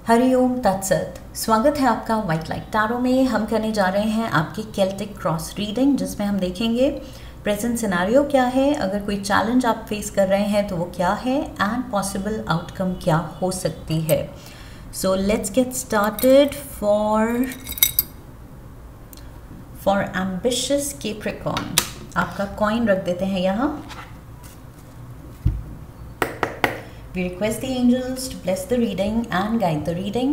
हरिओम तत्सत। स्वागत है आपका व्हाइट लाइट टैरो में। हम करने जा रहे हैं आपकी केल्टिक क्रॉस रीडिंग, जिसमें हम देखेंगे प्रेजेंट सिनेरियो क्या है, अगर कोई चैलेंज आप फेस कर रहे हैं तो वो क्या है, एंड पॉसिबल आउटकम क्या हो सकती है। So let's get started for ambitious Capricorn. आपका कॉइन रख देते हैं यहाँ। We request the angels to bless the reading and guide the reading.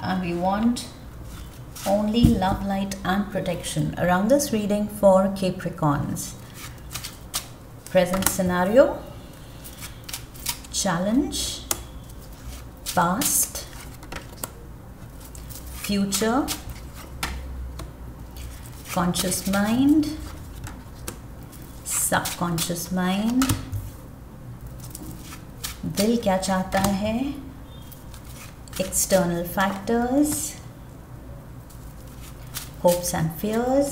And we want only love, light and protection around this reading for Capricorns. Present scenario, challenge, past, future, conscious mind, subconscious mind, दिल क्या चाहता है, external factors, hopes and fears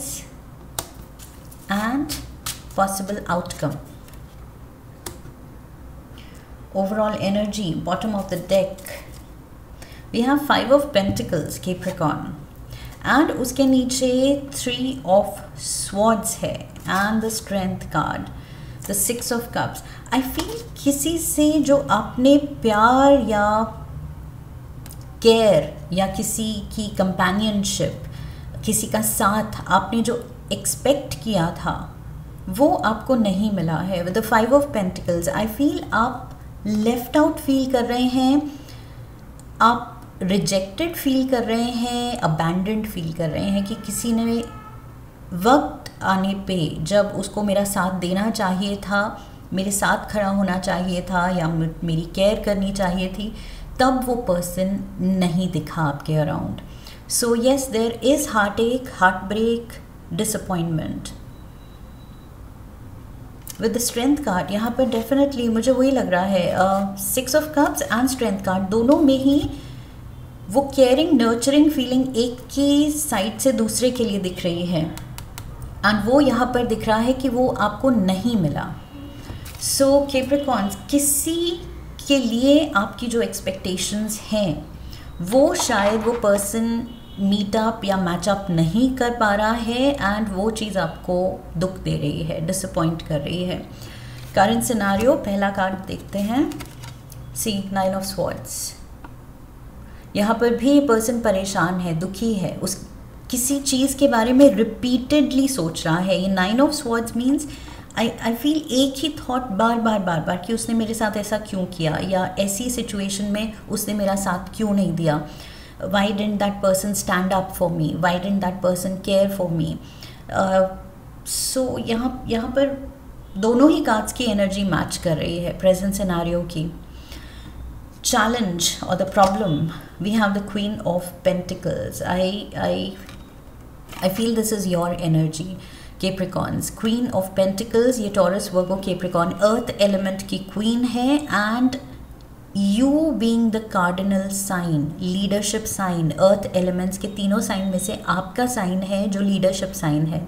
and possible outcome. Overall energy, bottom of the deck we have 5 of pentacles Capricorn, and उसके नीचे 3 of swords है and the strength card, the 6 of cups. I feel किसी से जो आपने प्यार या care या किसी की कंपेनियनशिप, किसी का साथ आपने जो एक्सपेक्ट किया था वो आपको नहीं मिला है। With the 5 of pentacles I feel आप लेफ्ट आउट फील कर रहे हैं, आप रिजेक्टेड फील कर रहे हैं, अबैंडन्ड फील कर रहे हैं कि किसी ने वक्त आने पे जब उसको मेरा साथ देना चाहिए था, मेरे साथ खड़ा होना चाहिए था या मेरी केयर करनी चाहिए थी, तब वो पर्सन नहीं दिखा आपके around. So yes, there is heartache, heartbreak, disappointment. With the strength card यहाँ पर डेफिनेटली मुझे वही लग रहा है, 6 of cups and strength card दोनों में ही वो केयरिंग नर्चरिंग फीलिंग एक की साइड से दूसरे के लिए दिख रही है, एंड वो यहाँ पर दिख रहा है कि वो आपको नहीं मिला। सो कैप्रिकॉर्न्स, किसी के लिए आपकी जो एक्सपेक्टेशंस हैं वो शायद वो पर्सन मीटअप या मैचअप नहीं कर पा रहा है, एंड वो चीज़ आपको दुख दे रही है, डिसअपॉइंट कर रही है। करंट सिनेरियो, पहला कार्ड देखते हैं, सी 9 ऑफ स्वॉर्ड्स। यहाँ पर भी पर्सन परेशान है, दुखी है, उस किसी चीज़ के बारे में रिपीटेडली सोच रहा है। ये 9 of swords means I feel एक ही थॉट बार बार कि उसने मेरे साथ ऐसा क्यों किया, या ऐसी सिचुएशन में उसने मेरा साथ क्यों नहीं दिया, why didn't that person stand up for me, why didn't that person care for me. So यहाँ पर दोनों ही कार्ड्स की एनर्जी मैच कर रही है प्रेजेंट सिनेरियो की। Challenge or the problem, we have the Queen of Pentacles. I feel this is your energy, Capricorns. Queen of Pentacles, ये Taurus, Virgo, Capricorn, Earth element की Queen है, and you being the cardinal sign, leadership sign, Earth elements के तीनों sign में से आपका sign है जो leadership साइन है।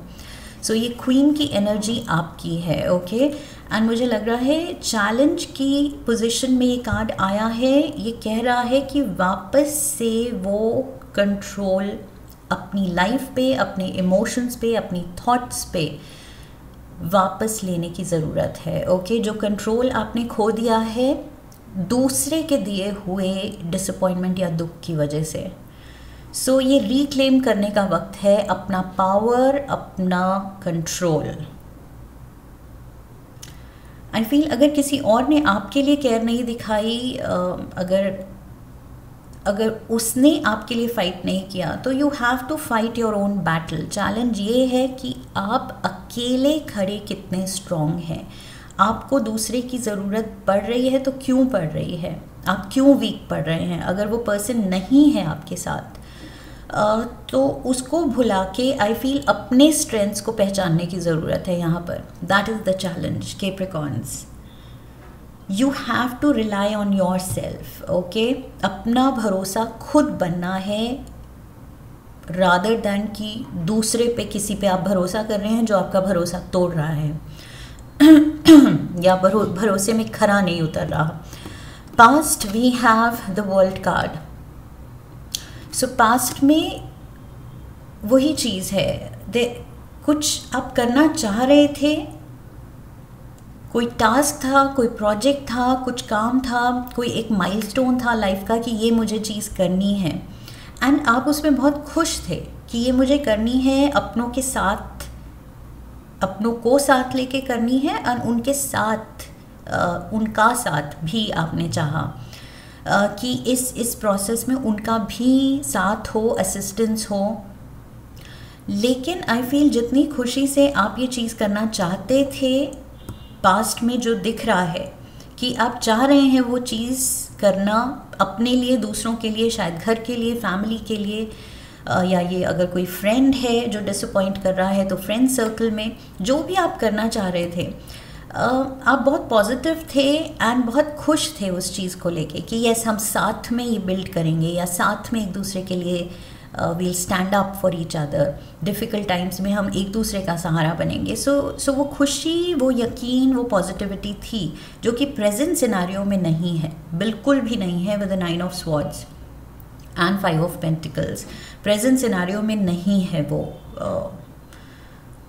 सो ये क्वीन की एनर्जी आपकी है, ओके। एंड मुझे लग रहा है चैलेंज की पोजीशन में ये कार्ड आया है, ये कह रहा है कि वापस से वो कंट्रोल अपनी लाइफ पे, अपने इमोशंस पे, अपनी थॉट्स पे वापस लेने की ज़रूरत है, ओके। जो कंट्रोल आपने खो दिया है दूसरे के दिए हुए डिसअपॉइंटमेंट या दुख की वजह से। सो ये रिक्लेम करने का वक्त है अपना पावर, अपना कंट्रोल। आई फील अगर किसी और ने आपके लिए केयर नहीं दिखाई, अगर उसने आपके लिए फाइट नहीं किया, तो you have to fight your own battle. Challenge ये है कि आप अकेले खड़े कितने स्ट्रॉन्ग हैं। आपको दूसरे की ज़रूरत पड़ रही है तो क्यों पड़ रही है, आप क्यों वीक पड़ रहे हैं। अगर वो पर्सन नहीं है आपके साथ तो उसको भुला के आई फील अपने स्ट्रेंथ्स को पहचानने की ज़रूरत है यहाँ पर। That is the challenge Capricorns. You have to rely on yourself, okay. अपना भरोसा खुद बनना है, रादर दैन कि दूसरे पे, किसी पे आप भरोसा कर रहे हैं जो आपका भरोसा तोड़ रहा है या भरोसे में खरा नहीं उतर रहा। Past we have the world card. सो पास्ट में वही चीज़ है, कुछ आप करना चाह रहे थे, कोई टास्क था, कोई प्रोजेक्ट था, कुछ काम था, कोई एक माइलस्टोन था लाइफ का कि ये मुझे चीज़ करनी है, एंड आप उसमें बहुत खुश थे कि ये मुझे करनी है, अपनों के साथ, अपनों को साथ लेके करनी है, और उनके साथ उनका साथ भी आपने चाहा कि इस प्रोसेस में उनका भी साथ हो, असिस्टेंस हो। लेकिन आई फील जितनी खुशी से आप ये चीज़ करना चाहते थे, पास्ट में जो दिख रहा है कि आप चाह रहे हैं वो चीज़ करना अपने लिए, दूसरों के लिए, शायद घर के लिए, फैमिली के लिए, या ये अगर कोई फ्रेंड है जो डिसअपॉइंट कर रहा है तो फ्रेंड सर्कल में जो भी आप करना चाह रहे थे, आप बहुत पॉजिटिव थे एंड बहुत खुश थे उस चीज़ को लेके कि यस हम साथ में ये बिल्ड करेंगे, या साथ में एक दूसरे के लिए we'll stand up for each other, difficult times में हम एक दूसरे का सहारा बनेंगे। सो वो खुशी, वो यकीन, वो पॉजिटिविटी थी जो कि प्रेजेंट सिनारियो में नहीं है, बिल्कुल भी नहीं है with the 9 of swords and 5 of pentacles. Present scenario में नहीं है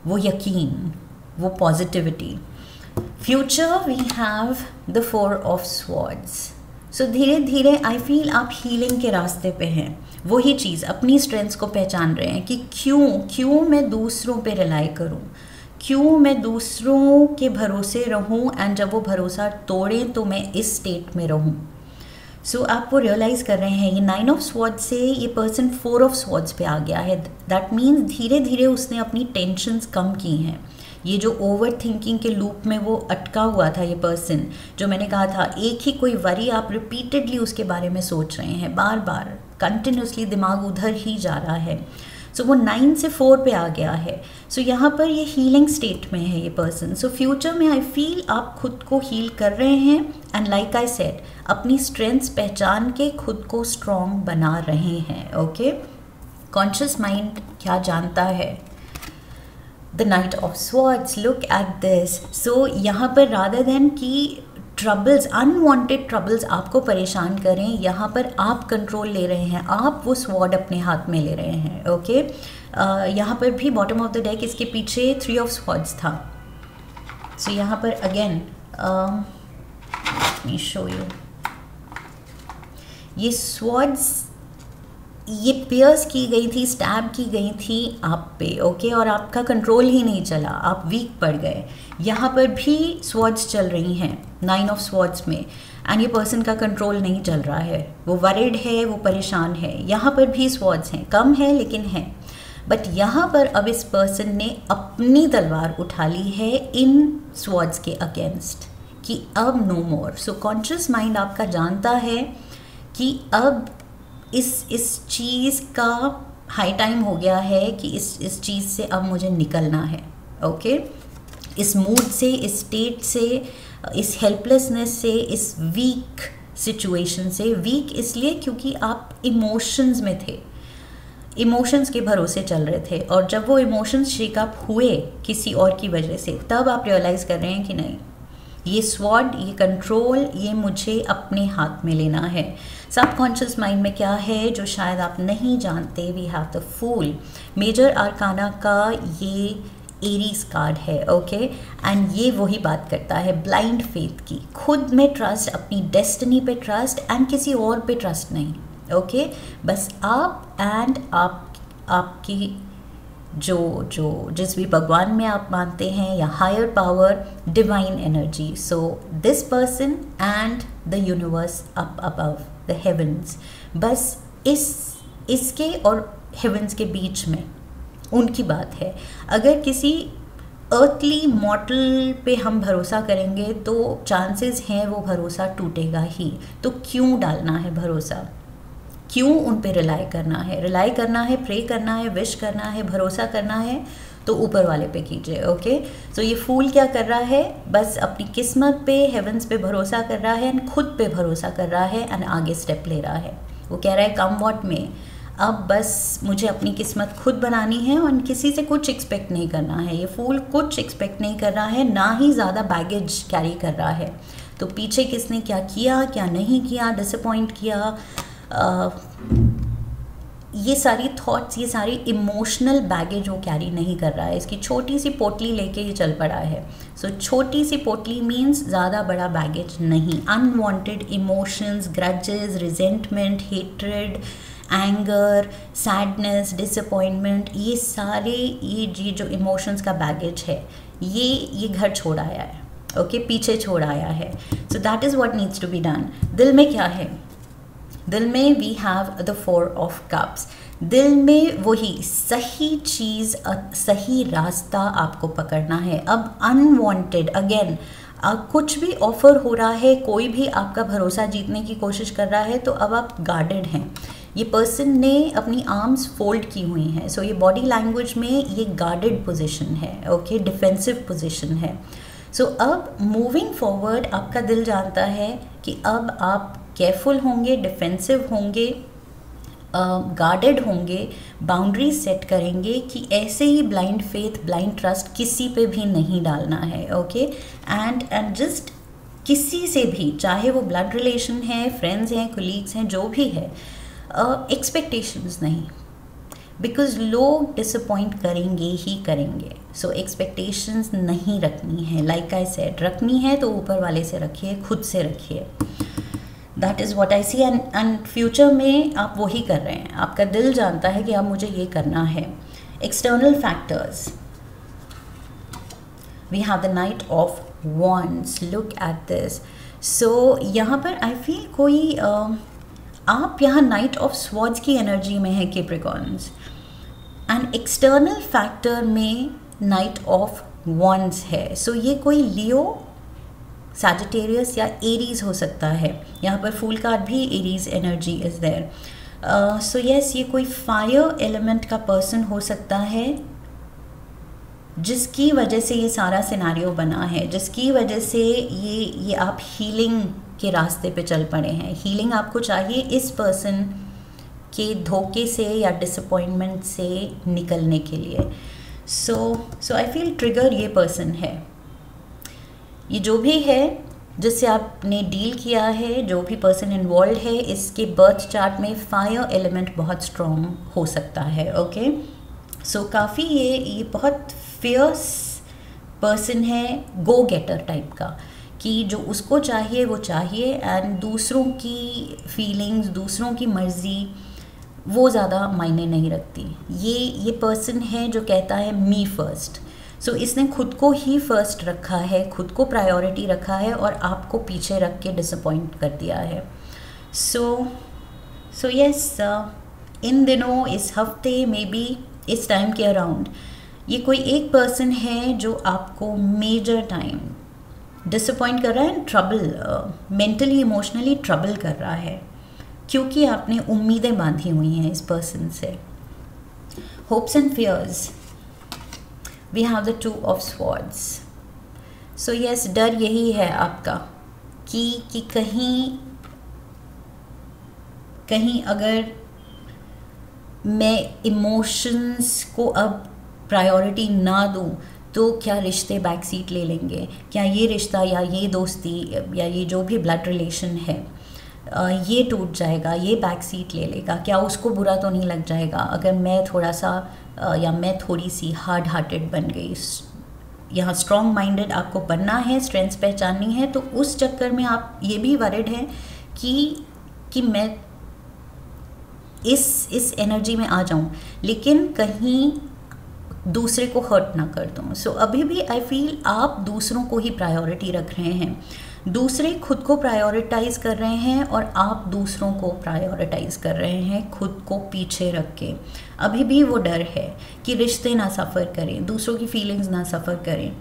वो यकीन, वो positivity. Future we have the 4 of swords. So धीरे धीरे आई फील आप हीलिंग के रास्ते पे हैं। वही चीज़, अपनी स्ट्रेंथ्स को पहचान रहे हैं कि क्यों मैं दूसरों पे रिलाई करूं, क्यों मैं दूसरों के भरोसे रहूं, एंड जब वो भरोसा तोड़ें तो मैं इस स्टेट में रहूं। सो आप वो रियलाइज़ कर रहे हैं। ये 9 ऑफ स्वॉर्ड्स से ये पर्सन 4 ऑफ स्वॉर्ड्स पे आ गया है। दैट मीन्स धीरे धीरे उसने अपनी टेंशन्स कम की हैं। ये जो ओवर थिंकिंग के लूप में वो अटका हुआ था ये पर्सन, जो मैंने कहा था एक ही कोई वरी आप रिपीटेडली उसके बारे में सोच रहे हैं, बार बार कंटिन्यूसली दिमाग उधर ही जा रहा है। सो वो 9 से 4 पे आ गया है। सो यहाँ पर ये हीलिंग स्टेट में है ये पर्सन। सो फ्यूचर में आई फील आप खुद को हील कर रहे हैं, एंड लाइक आई सेड अपनी स्ट्रेंथ्स पहचान के खुद को स्ट्रॉन्ग बना रहे हैं। ओके, कॉन्शियस माइंड क्या जानता है? The knight of swords, look at this. So यहाँ पर रादर देन कि ट्रबल्स, अनवांटेड ट्रबल्स आपको परेशान करें, यहाँ पर आप कंट्रोल ले रहे हैं, आप वो स्वॉर्ड अपने हाथ में ले रहे हैं। ओके, यहाँ पर भी बॉटम ऑफ द डेक इसके पीछे 3 ऑफ स्वॉर्ड्स था। सो यहाँ पर again let me show you, ये स्वॉर्ड्स ये पियर्स की गई थी, स्टैब की गई थी आप पे। ओके, और आपका कंट्रोल ही नहीं चला, आप वीक पड़ गए। यहाँ पर भी स्वॉर्ड्स चल रही हैं 9 ऑफ स्वॉर्ड्स में, एंड ये पर्सन का कंट्रोल नहीं चल रहा है, वो वरिड है, वो परेशान है। यहाँ पर भी स्वॉर्ड्स हैं, कम है लेकिन हैं, बट यहाँ पर अब इस पर्सन ने अपनी तलवार उठा ली है इन स्वॉर्ड्स के अगेंस्ट कि अब नो मोर। सो कॉन्शियस माइंड आपका जानता है कि अब इस चीज़ का हाई टाइम हो गया है कि इस चीज़ से अब मुझे निकलना है। ओके, इस मूड से, इस स्टेट से, इस हेल्पलेसनेस से, इस वीक सिचुएशन से। वीक इसलिए क्योंकि आप इमोशंस में थे, इमोशंस के भरोसे चल रहे थे, और जब वो इमोशंस शेक अप हुए किसी और की वजह से, तब आप रियलाइज़ कर रहे हैं कि नहीं, ये स्वॉर्ड, ये कंट्रोल, ये मुझे अपने हाथ में लेना है। सबकॉन्शियस माइंड में क्या है जो शायद आप नहीं जानते? We have the fool. Major arcana का ये एरीज कार्ड है। ओके, एंड ये वही बात करता है ब्लाइंड फेथ की, खुद में ट्रस्ट, अपनी डेस्टिनी पे ट्रस्ट, एंड किसी और पे ट्रस्ट नहीं। ओके, बस आप एंड आपकी जो जिस भी भगवान में आप मानते हैं, या higher power, divine energy. So this person and the universe up above the heavens, बस इसके और हेवंस के बीच में उनकी बात है। अगर किसी अर्थली मॉर्टल पे हम भरोसा करेंगे तो चांसेस हैं वो भरोसा टूटेगा ही। तो क्यों डालना है भरोसा, क्यों उन पे रिलाई करना है? रिलाई करना है, प्रे करना है, विश करना है, भरोसा करना है तो ऊपर वाले पे कीजिए। ओके, सो ये फूल क्या कर रहा है? बस अपनी किस्मत पे, हेवंस पे भरोसा कर रहा है, एंड खुद पे भरोसा कर रहा है, एंड आगे स्टेप ले रहा है। वो कह रहा है कम वॉट में, अब बस मुझे अपनी किस्मत खुद बनानी है, और किसी से कुछ एक्सपेक्ट नहीं करना है। ये फूल कुछ एक्सपेक्ट नहीं कर रहा है, ना ही ज़्यादा बैगेज कैरी कर रहा है। तो पीछे किसने क्या किया, क्या नहीं किया, डिसअपॉइंट किया, ये सारी थॉट्स, ये सारी इमोशनल बैगेज वो कैरी नहीं कर रहा है। इसकी छोटी सी पोटली लेके ये चल पड़ा है। सो छोटी सी पोटली मीन्स ज़्यादा बड़ा बैगेज नहीं। Unwanted emotions, grudges, resentment, hatred, anger, sadness, disappointment, ये सारे ये जो इमोशंस का बैगेज है ये घर छोड़ आया है, ओके, पीछे छोड़ आया है। So that is what needs to be done. दिल में क्या है? दिल में we have the 4 of cups. दिल में वही सही चीज़, सही रास्ता आपको पकड़ना है। अब अनवांटेड, अगेन कुछ भी ऑफर हो रहा है, कोई भी आपका भरोसा जीतने की कोशिश कर रहा है, तो अब आप गार्डेड हैं। ये पर्सन ने अपनी आर्म्स फोल्ड की हुई हैं। सो ये बॉडी लैंग्वेज में ये गार्डेड पोजीशन है, ओके, डिफेंसिव पोजीशन है। सो अब मूविंग फॉरवर्ड आपका दिल जानता है कि अब आप केयरफुल होंगे, डिफेंसिव होंगे, गार्डेड होंगे, बाउंड्री सेट करेंगे कि ऐसे ही ब्लाइंड फेथ, ब्लाइंड ट्रस्ट किसी पे भी नहीं डालना है, ओके। एंड जस्ट किसी से भी, चाहे वो ब्लड रिलेशन है, फ्रेंड्स हैं, कोलीग्स हैं, जो भी है, एक्सपेक्टेशंस नहीं, बिकॉज लोग डिसअपॉइंट करेंगे ही करेंगे। सो एक्सपेक्टेशंस नहीं रखनी है। लाइक आई सेड, रखनी है तो ऊपर वाले से रखिए, खुद से रखिए। That is what I see. And future में आप वही कर रहे हैं। आपका दिल जानता है कि अब मुझे ये करना है। External factors, we have the knight of wands. Look at this. So यहाँ पर आई फील कोई आप यहाँ नाइट ऑफ स्वॉर्ड्स की एनर्जी में है, कैप्रिकॉर्न्स। एंड एक्सटर्नल फैक्टर में नाइट ऑफ वॉन्ड्स है। सो ये कोई लियो, सैजिटेरियस या एरीज हो सकता है। यहाँ पर फूल कार्ड भी Aries energy is there. So yes, ये कोई फायर एलिमेंट का पर्सन हो सकता है, जिसकी वजह से ये सारा सिनारियो बना है, जिसकी वजह से ये आप हीलिंग के रास्ते पे चल पड़े हैं। हीलिंग आपको चाहिए इस पर्सन के धोखे से या डिसअपॉइंटमेंट से निकलने के लिए। सो आई फील ट्रिगर ये पर्सन है। ये जो भी है जिससे आपने डील किया है, जो भी पर्सन इन्वॉल्व है, इसके बर्थ चार्ट में फायर एलिमेंट बहुत स्ट्रॉन्ग हो सकता है, ओके। सो काफ़ी ये बहुत फियर्स पर्सन है, गो गेटर टाइप का, कि जो उसको चाहिए वो चाहिए, एंड दूसरों की फीलिंग्स, दूसरों की मर्ज़ी वो ज़्यादा मायने नहीं रखती। ये पर्सन है जो कहता है मी फर्स्ट। सो इसने खुद को ही फर्स्ट रखा है, खुद को प्रायोरिटी रखा है, और आपको पीछे रख के डिसअपॉइंट कर दिया है। सो यस, इन दिनों, इस हफ्ते, मे बी इस टाइम के अराउंड, ये कोई एक पर्सन है जो आपको मेजर टाइम डिसअपॉइंट कर रहा है, ट्रबल, मेंटली इमोशनली ट्रबल कर रहा है, क्योंकि आपने उम्मीदें बांधी हुई हैं इस पर्सन से। Hopes and fears, we have the 2 of swords. So yes, डर यही है आपका कि कहीं अगर मैं इमोशंस को अब प्रायोरिटी ना दूं तो क्या रिश्ते बैक सीट ले लेंगे, क्या ये रिश्ता या ये दोस्ती या ये जो भी ब्लड रिलेशन है ये टूट जाएगा, ये बैक सीट ले लेगा, क्या उसको बुरा तो नहीं लग जाएगा अगर मैं थोड़ा सा या मैं थोड़ी सी हार्ड हार्टेड बन गई। यहाँ स्ट्रॉन्ग माइंडेड आपको बनना है, स्ट्रेंथ्स पहचाननी है, तो उस चक्कर में आप ये भी वरिड हैं कि मैं इस एनर्जी में आ जाऊँ लेकिन कहीं दूसरे को हर्ट ना कर दूँ। सो अभी भी आई फील आप दूसरों को ही प्रायोरिटी रख रहे हैं, दूसरे खुद को प्रायोरिटाइज कर रहे हैं और आप दूसरों को प्रायोरिटाइज कर रहे हैं खुद को पीछे रख के। अभी भी वो डर है कि रिश्ते ना सफ़र करें, दूसरों की फीलिंग्स ना सफ़र करें।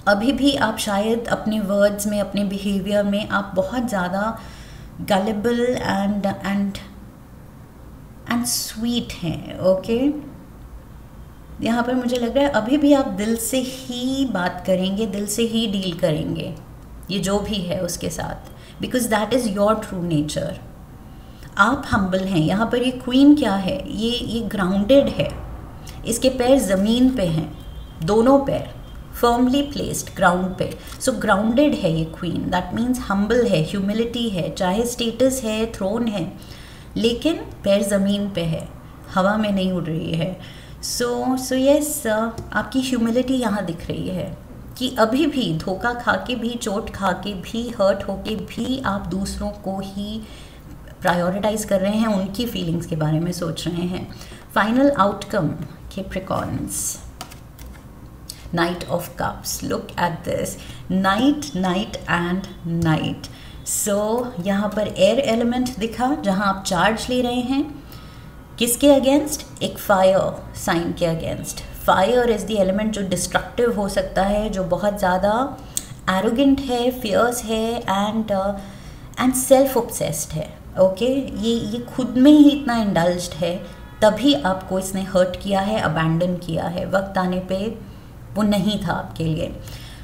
अभी भी आप शायद अपने वर्ड्स में, अपने बिहेवियर में आप बहुत ज़्यादा गलेबल एंड स्वीट हैं, ओके। यहाँ पर मुझे लग रहा है अभी भी आप दिल से ही बात करेंगे, दिल से ही डील करेंगे ये जो भी है उसके साथ, because that is your true nature. आप हम्बल हैं। यहाँ पर ये क्वीन क्या है, ये ग्राउंडेड है, इसके पैर ज़मीन पे हैं, दोनों पैर फर्मली प्लेस्ड, ग्राउंड पे। सो ग्राउंडेड है ये क्वीन, दैट मीन्स हम्बल है, ह्यूमिलिटी है, चाहे स्टेटस है, थ्रोन है, लेकिन पैर ज़मीन पे है, हवा में नहीं उड़ रही है। सो यस, आपकी ह्यूमिलिटी यहाँ दिख रही है कि अभी भी धोखा खा के भी, चोट खा के भी, हर्ट होके भी आप दूसरों को ही प्रायोरिटाइज कर रहे हैं, उनकी फीलिंग्स के बारे में सोच रहे हैं। Final outcome Capricorns, knight of cups, look at this, knight knight and knight. So यहाँ पर एयर एलिमेंट दिखा जहाँ आप चार्ज ले रहे हैं, किसके अगेंस्ट? एक फायर साइन के against. Fire is the element जो डिस्ट्रक्टिव हो सकता है, जो बहुत ज़्यादा एरोगेंट है, फियर्स है एंड सेल्फ ऑब्सेस्ड है। ओके, ये खुद में ही इतना इंडल्ज्ड है, तभी आपको इसने हर्ट किया है, अबैंडन किया है, वक्त आने पे वो नहीं था आपके लिए।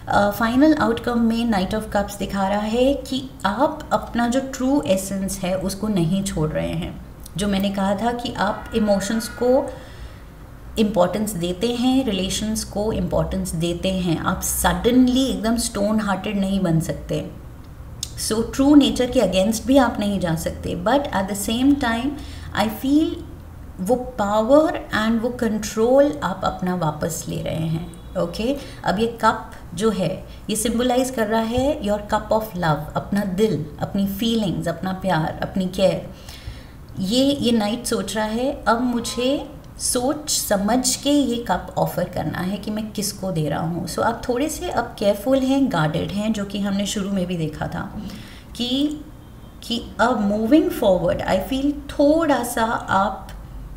फाइनल आउटकम में नाइट ऑफ कप्स दिखा रहा है कि आप अपना जो ट्रू एसेंस है उसको नहीं छोड़ रहे हैं। जो मैंने कहा था कि आप इमोशंस को इम्पॉर्टेंस देते हैं, रिलेशंस को इम्पॉर्टेंस देते हैं, आप सडनली एकदम स्टोन हार्टेड नहीं बन सकते। सो ट्रू नेचर के अगेंस्ट भी आप नहीं जा सकते, but at the same time I feel वो पावर एंड वो कंट्रोल आप अपना वापस ले रहे हैं। ओके, अब ये कप जो है ये सिंबलाइज कर रहा है योर कप ऑफ लव, अपना दिल, अपनी फीलिंग्स, अपना प्यार, अपनी केयर। ये नाइट सोच रहा है अब मुझे सोच समझ के ये कप ऑफ़र करना है कि मैं किसको दे रहा हूँ। सो आप थोड़े से अब केयरफुल हैं, गार्डेड हैं, जो कि हमने शुरू में भी देखा था कि अब मूविंग फॉरवर्ड आई फील थोड़ा सा आप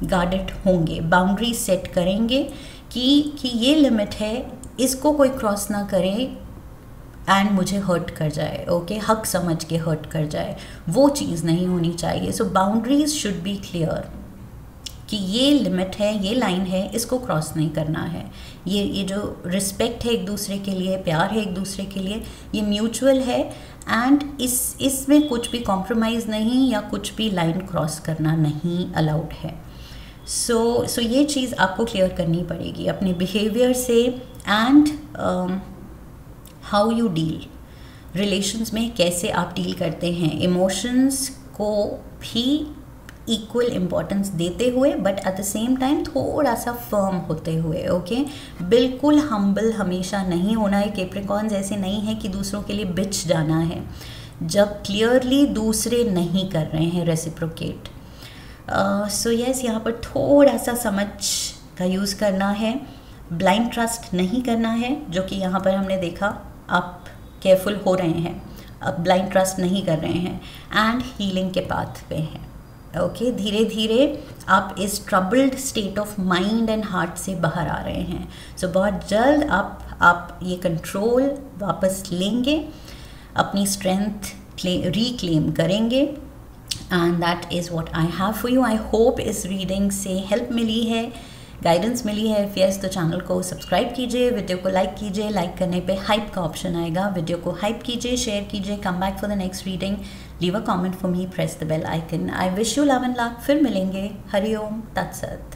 गार्डेड होंगे, बाउंड्री सेट करेंगे कि ये लिमिट है, इसको कोई क्रॉस ना करे एंड मुझे हर्ट कर जाए। ओके, हक समझ के हर्ट कर जाए, वो चीज़ नहीं होनी चाहिए। सो बाउंड्रीज शुड बी क्लियर कि ये लिमिट है, ये लाइन है, इसको क्रॉस नहीं करना है। ये जो रिस्पेक्ट है एक दूसरे के लिए, प्यार है एक दूसरे के लिए, ये म्यूचुअल है एंड इसमें कुछ भी कॉम्प्रोमाइज़ नहीं या कुछ भी लाइन क्रॉस करना नहीं अलाउड है। सो ये चीज़ आपको क्लियर करनी पड़ेगी अपने बिहेवियर से and how you deal, relations में कैसे आप डील करते हैं, इमोशंस को भी इक्वल इम्पॉर्टेंस देते हुए but at the same time थोड़ा सा फर्म होते हुए। ओके, बिल्कुल हम्बल हमेशा नहीं होना है। कैप्रिकॉर्न्स ऐसे नहीं है कि दूसरों के लिए बिच जाना है जब क्लियरली दूसरे नहीं कर रहे हैं रेसिप्रोकेट। सो यस, यहाँ पर थोड़ा सा समझ का यूज़ करना है, ब्लाइंड ट्रस्ट नहीं करना है, जो कि यहाँ पर हमने देखा आप केयरफुल हो रहे हैं, अब ब्लाइंड ट्रस्ट नहीं कर रहे हैं एंड हीलिंग के पाथ पे हैं। ओके, धीरे धीरे आप इस troubled state of mind and heart से बाहर आ रहे हैं। सो बहुत जल्द आप ये कंट्रोल वापस लेंगे, अपनी स्ट्रेंथ रिक्लेम करेंगे and that is what I have for you. I hope इस रीडिंग से हेल्प मिली है, गाइडेंस मिली है। इफ यस तो चैनल को सब्सक्राइब कीजिए, वीडियो को लाइक कीजिए, लाइक करने पे हाइप का ऑप्शन आएगा, वीडियो को हाइप कीजिए, शेयर कीजिए, come back for the next reading, leave a comment for me, press the bell icon. I wish you love and luck. फिर मिलेंगे। हरिओम तत्सत।